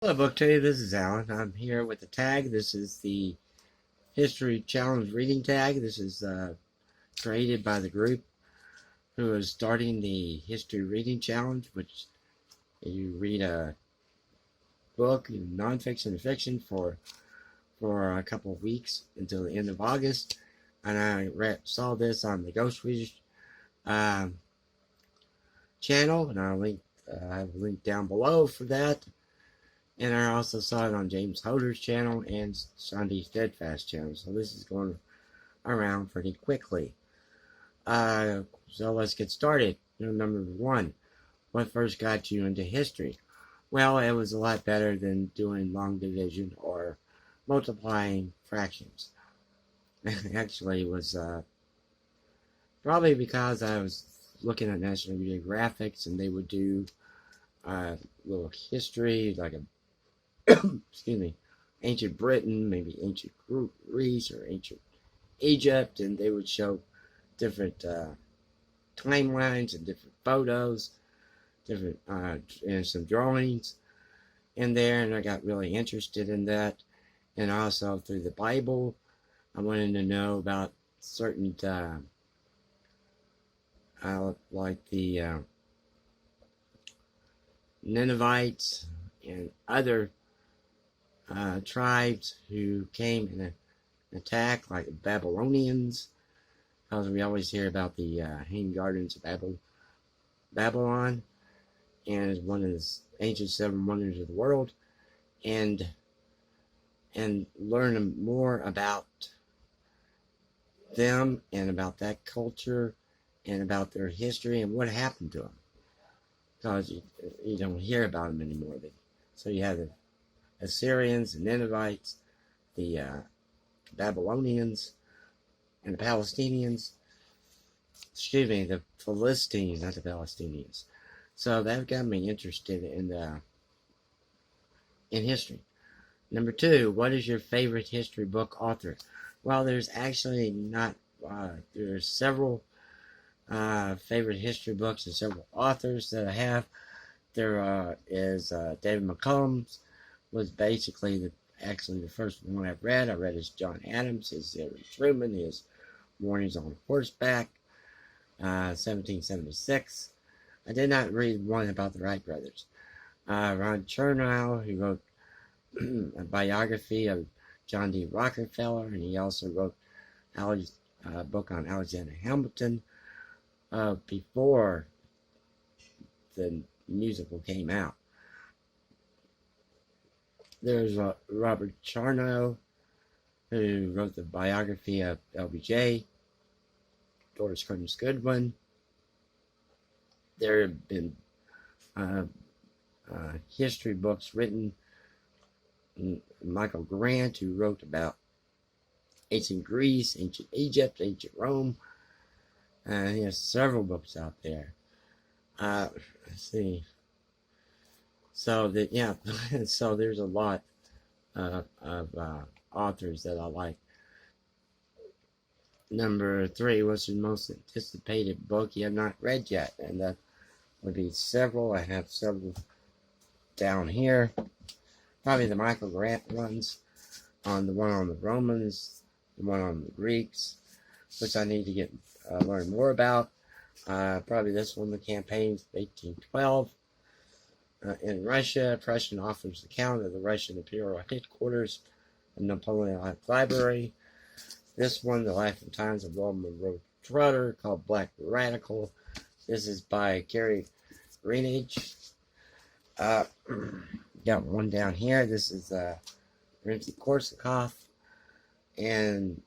Hello, booktuber. This is Alan. I'm here with the tag. This is the History Challenge reading tag. This is created by the group who is starting the History Reading Challenge, which you read a book, nonfiction and fiction, for a couple of weeks until the end of August. And I saw this on the Ghost Readers channel, and I have a link down below for that. And I also saw it on James Holder's channel and Sandy Steadfast channel. So this is going around pretty quickly. So let's get started. Number one, what first got you into history? Well, it was a lot better than doing long division or multiplying fractions. Actually, it was probably because I was looking at National Geographic, and they would do little history, like a excuse me, ancient Britain, maybe ancient Greece or ancient Egypt, and they would show different timelines and different photos, different and some drawings in there, and I got really interested in that. And also through the Bible, I wanted to know about certain like the Ninevites and other tribes who came and attacked, like the Babylonians, because we always hear about the Hanging Gardens of Babylon, and it's one of the ancient seven wonders of the world, and learn more about them and about that culture and about their history and what happened to them, because you don't hear about them anymore. So you have the Assyrians, the Ninevites, the Babylonians, and the Palestinians. Excuse me, the Philistines, not the Palestinians. So that got me interested in history. Number two, what is your favorite history book author? Well, there's actually not. There's several favorite history books and several authors that I have. There is David McCombs. Was basically the first one I've read. I read his John Adams, his Truman, his Warnings on Horseback, 1776. I did not read one about the Wright brothers. Ron Chernow, who wrote a biography of John D. Rockefeller, and he also wrote a book on Alexander Hamilton before the musical came out. There's Robert Charnow, who wrote the biography of LBJ, Doris Kearns Goodwin. There have been history books written. Michael Grant, who wrote about ancient Greece, ancient Egypt, ancient Rome. He has several books out there. Let's see. So so there's a lot of authors that I like. Number three, what's your most anticipated book you have not read yet? And that would be several. I have several down here. Probably the Michael Grant ones, the one on the Romans, the one on the Greeks, which I need to learn more about. Probably this one, the campaigns of 1812. In Russia, Prussian author's account of the Russian imperial headquarters and Napoleonic Library. This one, The Life and Times of William Monroe Trotter, called Black Radical. This is by Gary Greenidge. Got one down here. This is Rimsky-Korsakov and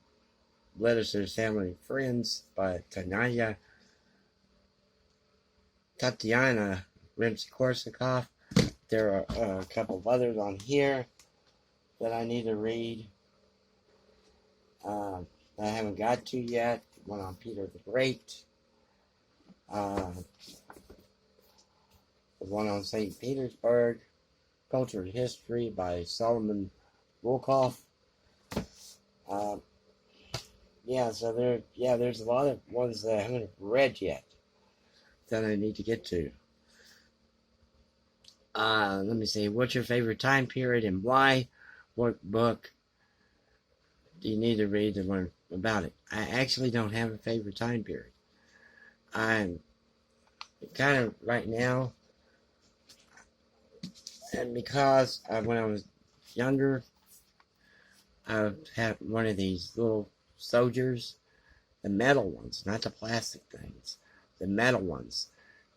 Letters to His Family and Friends by Tatiana Rimsky-Korsakov. There are a couple of others on here that I need to read that I haven't got to yet. One on Peter the Great. The one on St. Petersburg. Culture and History by Solomon Wolkoff. So there's a lot of ones that I haven't read yet that I need to get to. Let me see. What's your favorite time period and why? What book do you need to read to learn about it? I actually don't have a favorite time period. I'm kind of right now, and because when I was younger, I had one of these little soldiers, the metal ones, not the plastic things, the metal ones,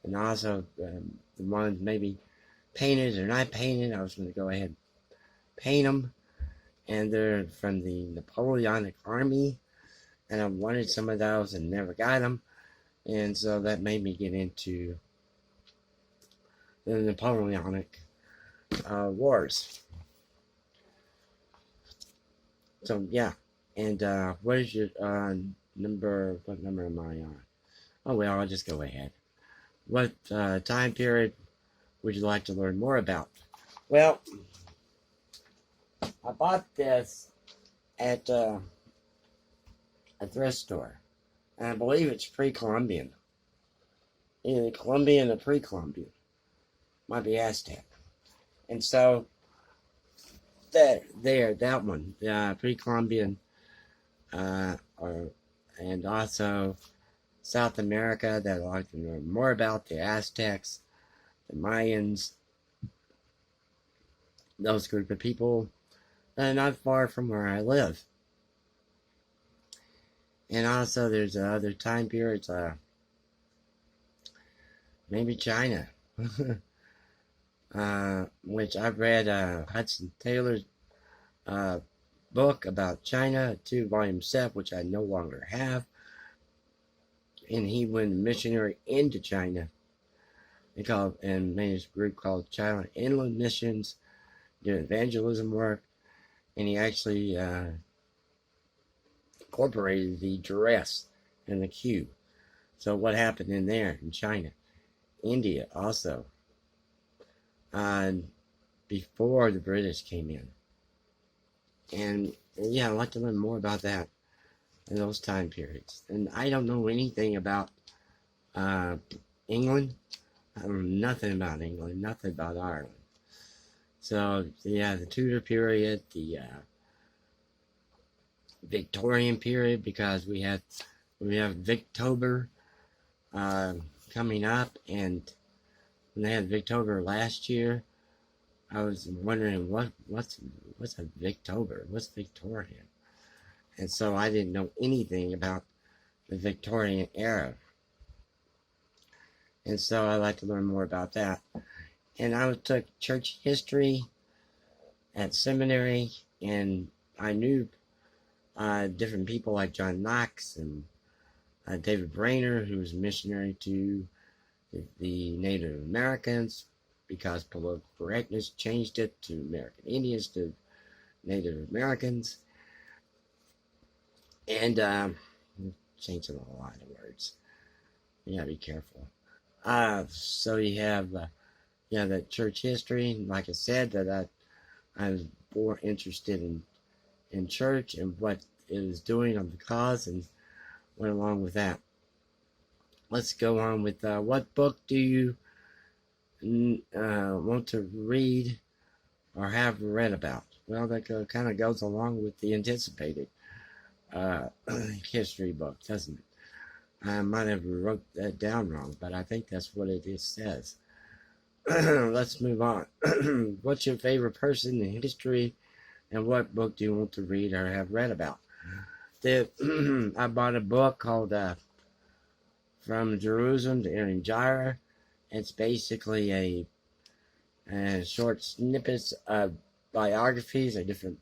and also the ones maybe painted or not painted. I was going to go ahead and paint them, and they're from the Napoleonic Army, and I wanted some of those and never got them, and so that made me get into the Napoleonic Wars. So yeah, and what is your number? What number am I on? Oh well, I'll just go ahead. What time period would you like to learn more about? Well, I bought this at a thrift store, and I believe it's pre-Columbian. Either Columbian or pre-Columbian. Might be Aztec. And so, that one, pre-Columbian, and also South America, that I'd like to know more about, the Aztecs, the Mayans, those group of people, not far from where I live. And also there's other time periods, maybe China, which I've read Hudson Taylor's book about China, a 2-volume set, which I no longer have. And he went missionary into China and made his group called China Inland Missions, did evangelism work, and he actually incorporated the dress and the queue. So what happened in there in China, India also, before the British came in. And yeah, I'd like to learn more about that in those time periods. And I don't know anything about England. I know nothing about England, nothing about Ireland. So yeah, the Tudor period, the Victorian period, because we have Victober coming up, and when they had Victober last year, I was wondering what's a Victober? What's Victorian? And so I didn't know anything about the Victorian era. And so I'd like to learn more about that. And I took church history at seminary, and I knew different people like John Knox and David Brainerd, who was a missionary to the Native Americans, because political correctness changed it to American Indians to Native Americans. And changing a lot of words. You gotta be careful. So you have that church history. Like I said, that I was more interested in church and what it was doing on the cause, and went along with that. Let's go on with what book do you want to read or have read about? Well, that kind of goes along with the anticipated history book, doesn't it? I might have wrote that down wrong, but I think that's what it says. Let's move on. What's your favorite person in history, and what book do you want to read or have read about? I bought a book called From Jerusalem to Erinjara. It's basically a short snippets of biographies of different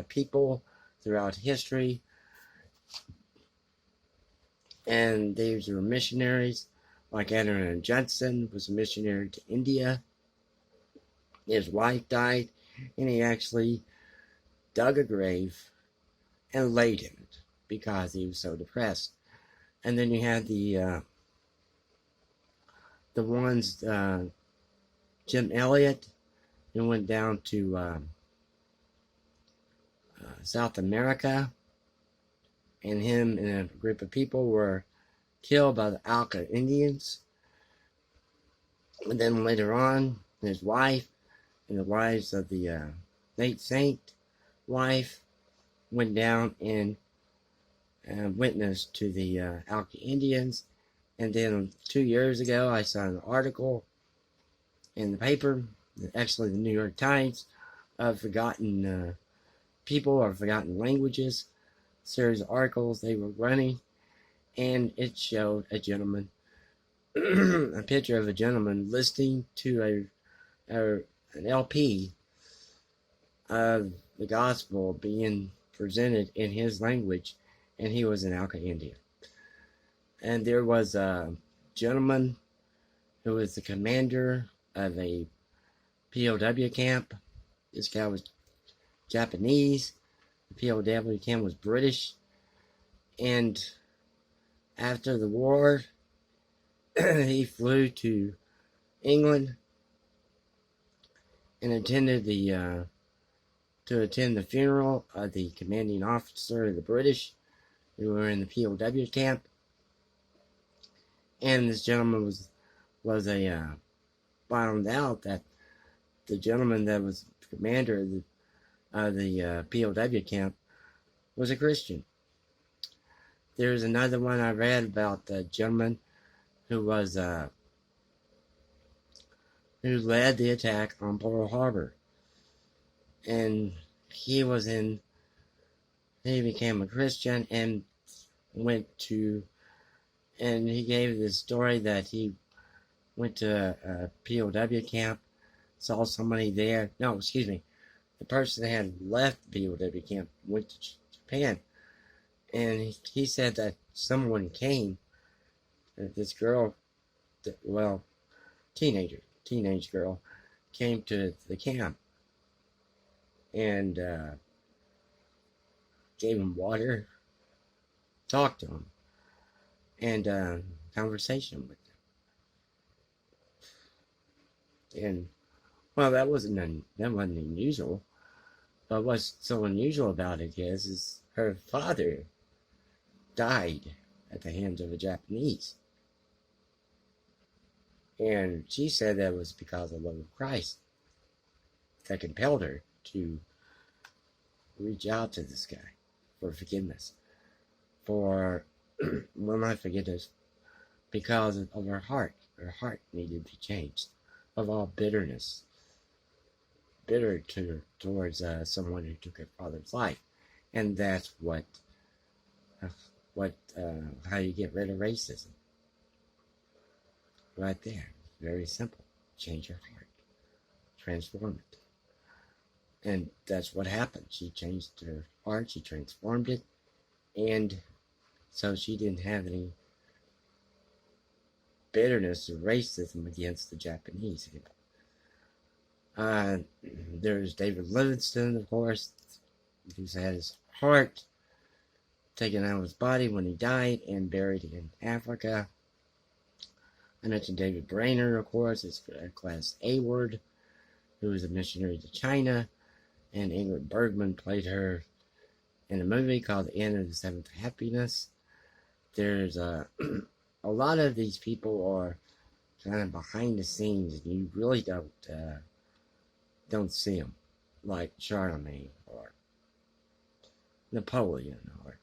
people throughout history. And these were missionaries, like Adrian Judson was a missionary to India. His wife died, and he actually dug a grave and laid in it because he was so depressed. And then you had the ones, Jim Elliot, who went down to South America, and him and a group of people were killed by the Alca Indians. And then later on, his wife and the wives of the late saint wife went down and witnessed to the Alca Indians. And then 2 years ago, I saw an article in the paper, actually the New York Times, of forgotten people or forgotten languages, series of articles they were running, and it showed a gentleman, a picture of a gentleman listening to an LP of the gospel being presented in his language, and he was an Alca Indian. And there was a gentleman who was the commander of a POW camp. This guy was Japanese. The POW camp was British. And after the war, he flew to England and attended to attend the funeral of the commanding officer of the British who were in the POW camp. And this gentleman was found out that the gentleman that was the commander of the POW camp was a Christian. There's another one I read about the gentleman who was who led the attack on Pearl Harbor, and he became a Christian and and he gave this story that he went to a POW camp, saw somebody there. No, excuse me. The person that had left the POW camp went to Japan, and he said that someone came, this girl, teenage girl, came to the camp and gave him water, talked to him, and conversation with them. And well, that wasn't unusual. But what's so unusual about it is her father died at the hands of the Japanese. And she said that was because of the love of Christ that compelled her to reach out to this guy for forgiveness. Well, not forgiveness, because of her heart. Her heart needed to be changed of all bitterness. Bitter towards someone who took her father's life. And that's how you get rid of racism. Right there. Very simple. Change your heart. Transform it. And that's what happened. She changed her heart. She transformed it. And so she didn't have any bitterness or racism against the Japanese people. There's David Livingstone, of course, who's had his heart taken out of his body when he died and buried in Africa. I mentioned David Brainerd, of course, is Class A-word, who was a missionary to China, and Ingrid Bergman played her in a movie called The End of the Seventh Happiness. There's a lot of these people are kind of behind the scenes, and you really don't see them, like Charlemagne or Napoleon, or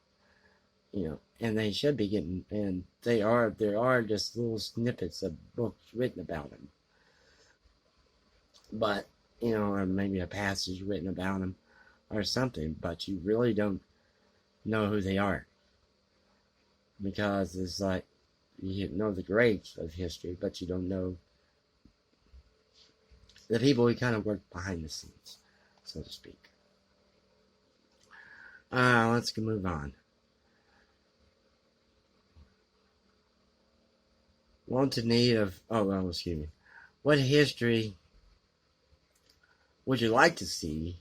and they should be getting, and there are just little snippets of books written about them, but or maybe a passage written about them or something, but you really don't know who they are, because it's like you know the greats of history, but you don't know the people who kind of work behind the scenes, so to speak. Let's move on. Want in need of, what history would you like to see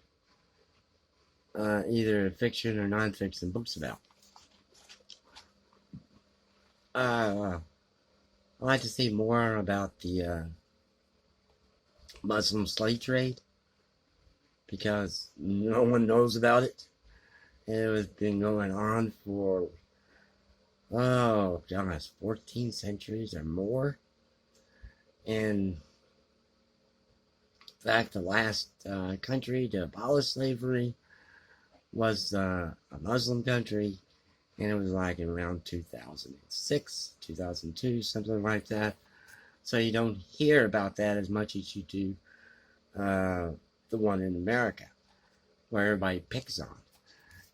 either fiction or nonfiction books about? I'd like to see more about the Muslim slave trade, because no one knows about it. It has been going on for 14 centuries or more, and fact, the last country to abolish slavery was a Muslim country, and it was like around 2006, 2002, something like that. So you don't hear about that as much as you do the one in America, where everybody picks on.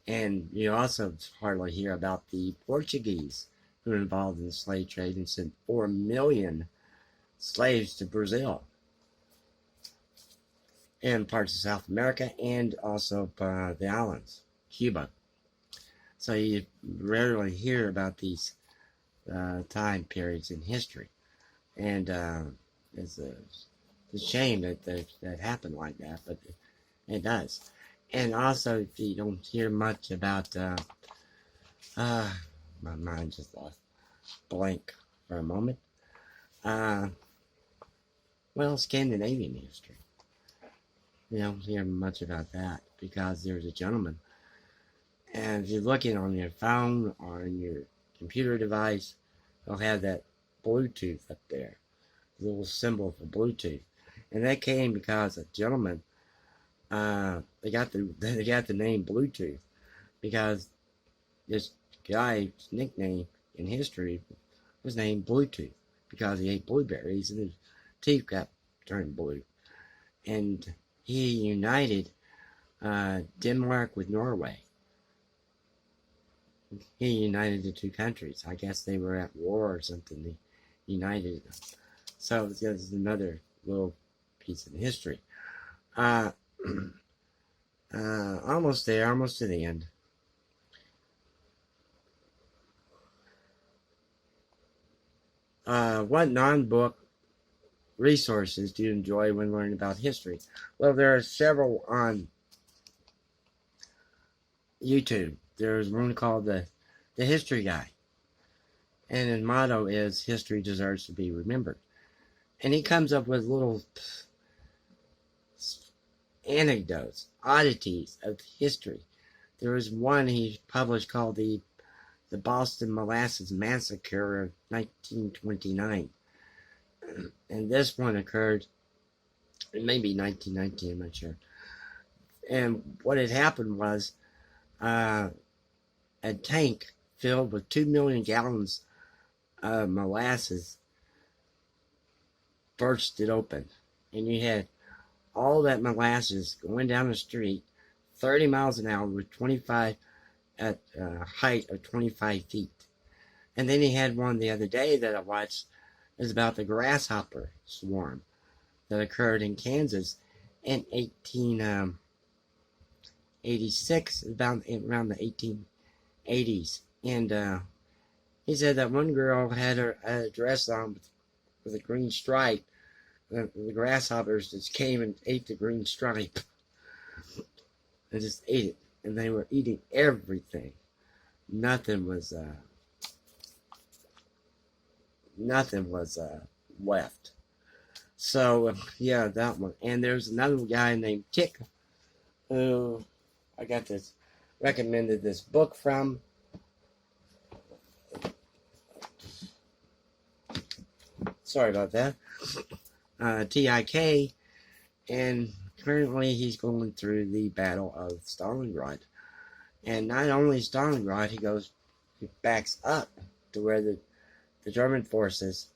And you also hardly hear about the Portuguese who were involved in the slave trade and sent 4 million slaves to Brazil and parts of South America, and also the islands, Cuba. So you rarely hear about these time periods in history. And it's a shame that happened like that, but it does. And also, you don't hear much about, my mind just lost blank for a moment. Well, Scandinavian history. You don't hear much about that because there's a gentleman. And if you're looking on your phone or on your computer device, they'll have that Bluetooth up there, the little symbol for Bluetooth. And that came because a gentleman, they got the name Bluetooth because this guy's nickname in history was named Bluetooth because he ate blueberries and his teeth got turned blue. And he united Denmark with Norway. He united the two countries. I guess they were at war or something. They united them. So this is another little piece of history. Almost there, almost to the end. What non-book resources do you enjoy when learning about history? Well, there are several on YouTube. There's one called the History Guy, and his motto is "History deserves to be remembered." And he comes up with little anecdotes, oddities of history. There was one he published called the Boston Molasses Massacre of 1929. And this one occurred, maybe 1919, I'm not sure. And what had happened was a tank filled with 2 million gallons of molasses bursted open. And you had all that molasses going down the street 30 miles an hour with 25 at a height of 25 feet. And then he had one the other day that I watched. It was about the grasshopper swarm that occurred in Kansas in 1886, around the 1880s. And he said that one girl had a dress on with a green stripe. The grasshoppers just came and ate the green stripe. They just ate it. And they were eating everything. Nothing was left. So, yeah, that one. And there's another guy named Tick who I got this, recommended this book from. Sorry about that. TIK. And currently he's going through the Battle of Stalingrad. And not only Stalingrad, he backs up to where the German forces,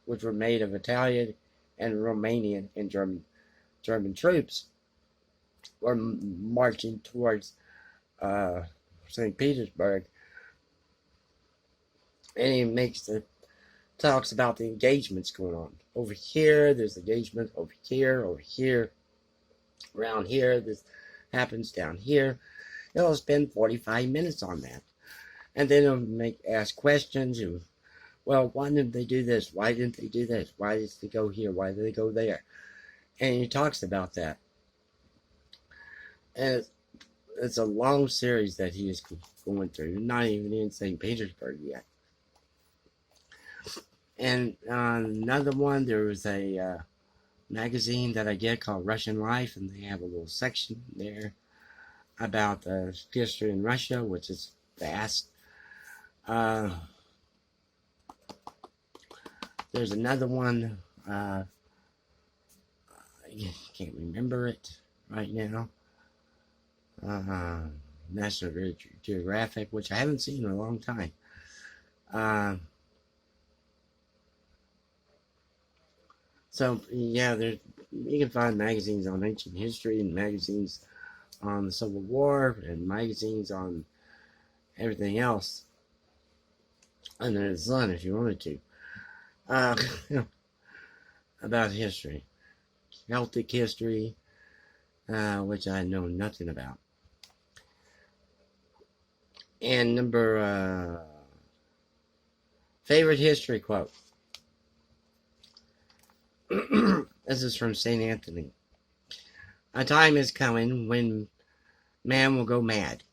which were made of Italian and Romanian and German troops, were marching towards St. Petersburg. And he talks about the engagements going on. Over here, there's engagement. Over here, around here, this happens down here. He'll spend 45 minutes on that. And then he'll ask questions. Well, why didn't they do this? Why didn't they do this? Why did they go here? Why did they go there? And he talks about that. And it's a long series that he is going through. Not even in St. Petersburg yet. And another one, there was a magazine that I get called Russian Life, and they have a little section there about history in Russia, which is vast. There's another one. I can't remember it right now. National Geographic, which I haven't seen in a long time. So yeah, you can find magazines on ancient history and magazines on the Civil War and magazines on everything else under the sun if you wanted to. About history, Celtic history, which I know nothing about. And number favorite history quote. This is from St. Anthony. A time is coming when man will go mad.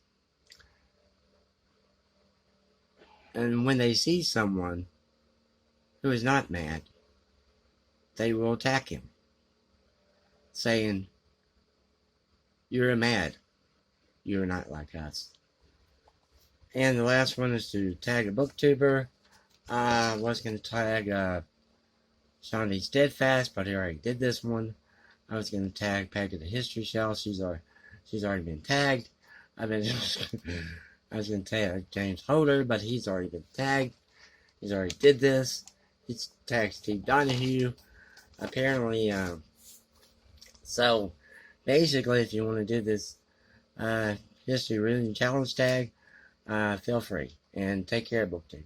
And when they see someone who is not mad, they will attack him, saying, "You're mad. You're not like us." And the last one is to tag a booktuber. I was going to tag Shandy Steadfast, but I already did this one. I was going to tag Peg of the History Shell. She's already been tagged. I was going to tag James Holder, but he's already been tagged. He's already did this. He's tagged Steve Donahue. Apparently, so basically, if you want to do this History Reading Challenge tag, feel free. And take care, BookTube.